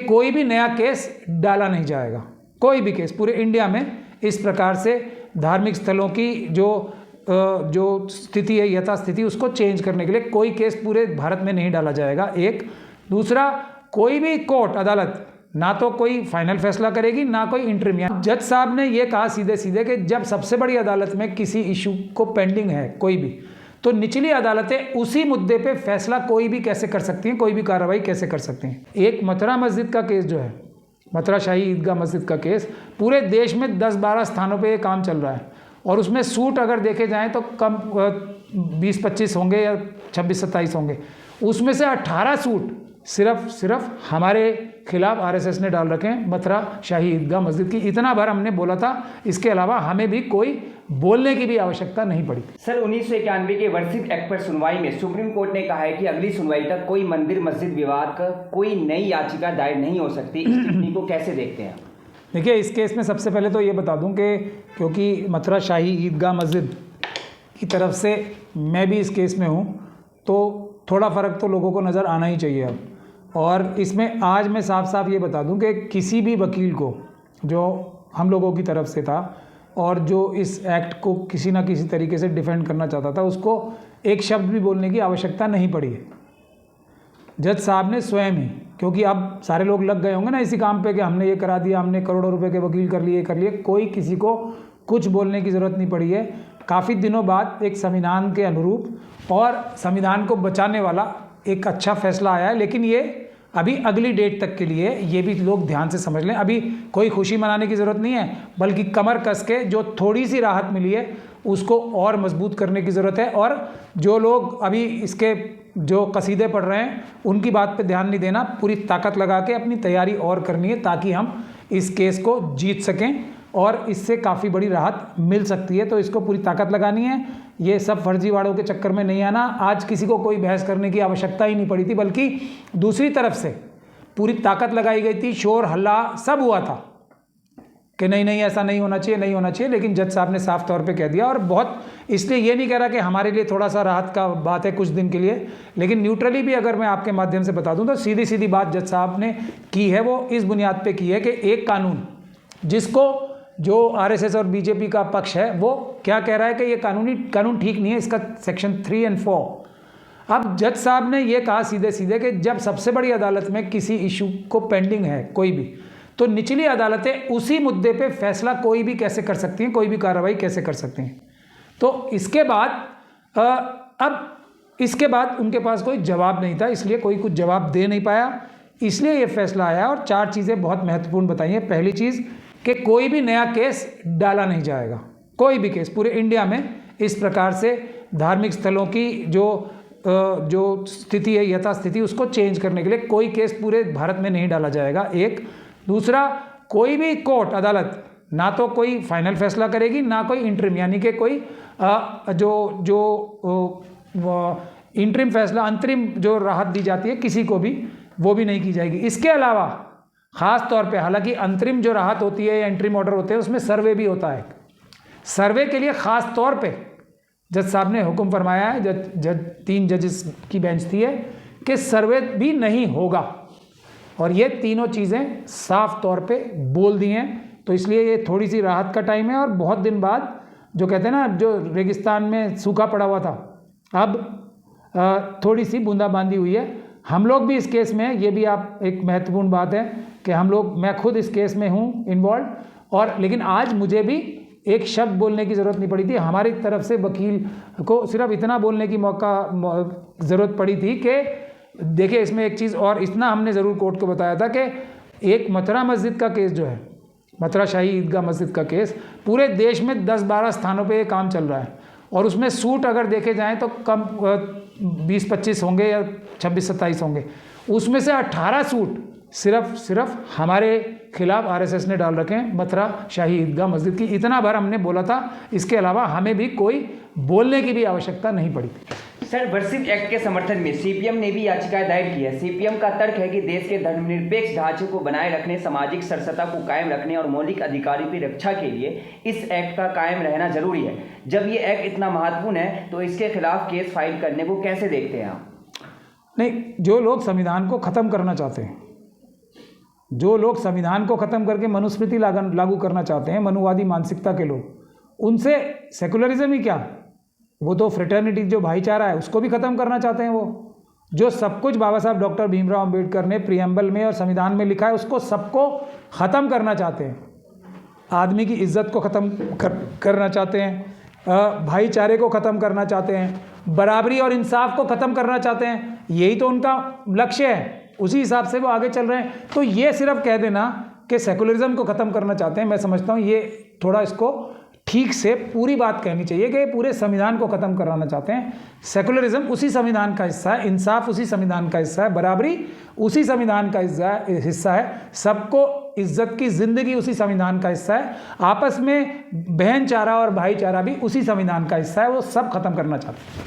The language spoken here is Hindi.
कोई भी नया केस डाला नहीं जाएगा। कोई भी केस पूरे इंडिया में इस प्रकार से धार्मिक स्थलों की जो स्थिति है, यथास्थिति, उसको चेंज करने के लिए कोई केस पूरे भारत में नहीं डाला जाएगा। एक दूसरा, कोई भी कोर्ट अदालत ना तो कोई फाइनल फैसला करेगी ना कोई इंटरिम। जज साहब ने ये कहा सीधे सीधे कि जब सबसे बड़ी अदालत में किसी इशू को पेंडिंग है कोई भी, तो निचली अदालतें उसी मुद्दे पे फैसला कोई भी कैसे कर सकती हैं, कोई भी कार्रवाई कैसे कर सकती हैं। एक मथुरा मस्जिद का केस जो है, मथुरा शाही ईदगाह मस्जिद का केस, पूरे देश में 10-12 स्थानों पे ये काम चल रहा है और उसमें सूट अगर देखे जाएं तो कम 20-25 होंगे या 26-27 होंगे। उसमें से 18 सूट सिर्फ हमारे खिलाफ आरएसएस ने डाल रखे हैं मथुरा शाही ईदगाह मस्जिद की। इतना बार हमने बोला था, इसके अलावा हमें भी कोई बोलने की भी आवश्यकता नहीं पड़ी। सर, 1991 के वर्षित एक्ट पर सुनवाई में सुप्रीम कोर्ट ने कहा है कि अगली सुनवाई तक कोई मंदिर मस्जिद विवाद का कोई नई याचिका दायर नहीं हो सकती। इस टिप्पणी को कैसे देखते हैं? देखिए, इस केस में सबसे पहले तो ये बता दूं कि क्योंकि मथुरा शाही ईदगाह मस्जिद की तरफ से मैं भी इस केस में हूँ, तो थोड़ा फ़र्क तो लोगों को नज़र आना ही चाहिए अब। और इसमें आज मैं साफ साफ ये बता दूं कि किसी भी वकील को जो हम लोगों की तरफ से था और जो इस एक्ट को किसी ना किसी तरीके से डिफेंड करना चाहता था, उसको एक शब्द भी बोलने की आवश्यकता नहीं पड़ी है। जज साहब ने स्वयं ही, क्योंकि अब सारे लोग लग गए होंगे ना इसी काम पे कि हमने ये करा दिया, हमने करोड़ों रुपए के वकील कर लिए, कोई किसी को कुछ बोलने की ज़रूरत नहीं पड़ी है। काफ़ी दिनों बाद एक संविधान के अनुरूप और संविधान को बचाने वाला एक अच्छा फैसला आया है। लेकिन ये अभी अगली डेट तक के लिए, ये भी लोग ध्यान से समझ लें, अभी कोई खुशी मनाने की ज़रूरत नहीं है, बल्कि कमर कस के जो थोड़ी सी राहत मिली है उसको और मजबूत करने की ज़रूरत है। और जो लोग अभी इसके जो कसीदे पढ़ रहे हैं उनकी बात पे ध्यान नहीं देना, पूरी ताकत लगा के अपनी तैयारी और करनी है ताकि हम इस केस को जीत सकें और इससे काफ़ी बड़ी राहत मिल सकती है। तो इसको पूरी ताकत लगानी है, ये सब फर्जीवाड़ों के चक्कर में नहीं आना। आज किसी को कोई बहस करने की आवश्यकता ही नहीं पड़ी थी, बल्कि दूसरी तरफ से पूरी ताकत लगाई गई थी, शोर हल्ला सब हुआ था कि नहीं ऐसा नहीं होना चाहिए, लेकिन जज साहब ने साफ तौर पे कह दिया। और बहुत इसलिए ये नहीं कह रहा कि हमारे लिए थोड़ा सा राहत का बात है कुछ दिन के लिए, लेकिन न्यूट्रली भी अगर मैं आपके माध्यम से बता दूं तो सीधी सीधी बात जज साहब ने की है वो इस बुनियाद पे की है कि एक कानून जिसको जो आरएसएस और बीजेपी का पक्ष है वो क्या कह रहा है कि ये कानून ठीक नहीं है, इसका सेक्शन 3 और 4। अब जज साहब ने ये कहा सीधे सीधे कि जब सबसे बड़ी अदालत में किसी इशू को पेंडिंग है कोई भी, तो निचली अदालतें उसी मुद्दे पे फैसला कोई भी कैसे कर सकती हैं, कोई भी कार्रवाई कैसे कर सकती हैं। तो इसके बाद उनके पास कोई जवाब नहीं था, इसलिए कोई कुछ जवाब दे नहीं पाया, इसलिए ये फैसला आया। और 4 चीज़ें बहुत महत्वपूर्ण बताई हैं। पहली चीज़ कि कोई भी नया केस डाला नहीं जाएगा। कोई भी केस पूरे इंडिया में इस प्रकार से धार्मिक स्थलों की जो स्थिति है, यथास्थिति, उसको चेंज करने के लिए कोई केस पूरे भारत में नहीं डाला जाएगा। एक दूसरा, कोई भी कोर्ट अदालत ना तो कोई फाइनल फैसला करेगी ना कोई इंटरिम, यानी कि कोई इंटरिम फैसला, अंतरिम जो राहत दी जाती है किसी को भी, वो भी नहीं की जाएगी। इसके अलावा ख़ास तौर पे, हालांकि अंतरिम जो राहत होती है या इंटरिम ऑर्डर होते हैं उसमें सर्वे भी होता है, सर्वे के लिए ख़ास तौर पे जज साहब ने हुक्म फरमाया है, जज 3 जजेस की बेंच थी है, कि सर्वे भी नहीं होगा। और ये तीनों चीज़ें साफ तौर पे बोल दी हैं। तो इसलिए ये थोड़ी सी राहत का टाइम है। और बहुत दिन बाद, जो कहते हैं ना, जो रेगिस्तान में सूखा पड़ा हुआ था, अब थोड़ी सी बूंदाबांदी हुई है। हम लोग भी इस केस में हैं, ये भी आप एक महत्वपूर्ण बात है कि मैं खुद इस केस में हूँ इन्वॉल्व, और लेकिन आज मुझे भी एक शब्द बोलने की ज़रूरत नहीं पड़ी थी। हमारी तरफ से वकील को सिर्फ इतना बोलने की ज़रूरत पड़ी थी कि देखिए, इसमें एक चीज़ और, इतना हमने ज़रूर कोर्ट को बताया था कि एक मथुरा मस्जिद का केस जो है, मथुरा शाही ईदगाह मस्जिद का केस, पूरे देश में 10-12 स्थानों पे ये काम चल रहा है और उसमें सूट अगर देखे जाएं तो कम 20-25 होंगे या 26-27 होंगे। उसमें से 18 सूट सिर्फ हमारे खिलाफ आरएसएस ने डाल रखे हैं मथुरा शाही ईदगाह मस्जिद की। इतना बार हमने बोला था, इसके अलावा हमें भी कोई बोलने की भी आवश्यकता नहीं पड़ी। सर, वर्षित एक्ट के समर्थन में सीपीएम ने भी याचिका दायर की है। सीपीएम का तर्क है कि देश के धर्मनिरपेक्ष ढांचे को बनाए रखने, सामाजिक सरसता को कायम रखने और मौलिक अधिकारों की रक्षा के लिए इस एक्ट का कायम रहना जरूरी है। जब ये एक्ट इतना महत्वपूर्ण है तो इसके खिलाफ केस फाइल करने को कैसे देखते हैं आप? नहीं, जो लोग संविधान को ख़त्म करना चाहते हैं जो लोग संविधान को ख़त्म करके मनुस्मृति लागू करना चाहते हैं, मनुवादी मानसिकता के लोग, उनसे सेकुलरिज्म ही क्या, वो तो फ्रेटर्निटी जो भाईचारा है उसको भी ख़त्म करना चाहते हैं। वो जो सब कुछ बाबा साहब डॉक्टर भीमराव अंबेडकर ने प्रियम्बल में और संविधान में लिखा है उसको सबको ख़त्म करना चाहते हैं। आदमी की इज्जत को ख़त्म करना चाहते हैं, भाईचारे को ख़त्म करना चाहते हैं, बराबरी और इंसाफ को ख़त्म करना चाहते हैं। यही तो उनका लक्ष्य है, उसी हिसाब से वो आगे चल रहे हैं। तो ये सिर्फ कह देना कि सेकुलरिज्म को ख़त्म करना चाहते हैं, मैं समझता हूँ ये थोड़ा इसको ठीक से पूरी बात कहनी चाहिए कि पूरे संविधान को ख़त्म कराना चाहते हैं। सेकुलरिज्म उसी संविधान का हिस्सा है, इंसाफ उसी संविधान का हिस्सा है, बराबरी उसी संविधान का हिस्सा है, सबको इज्जत की ज़िंदगी उसी संविधान का हिस्सा है, आपस में बहनचारा और भाईचारा भी उसी संविधान का हिस्सा है। वो सब खत्म करना चाहते हैं।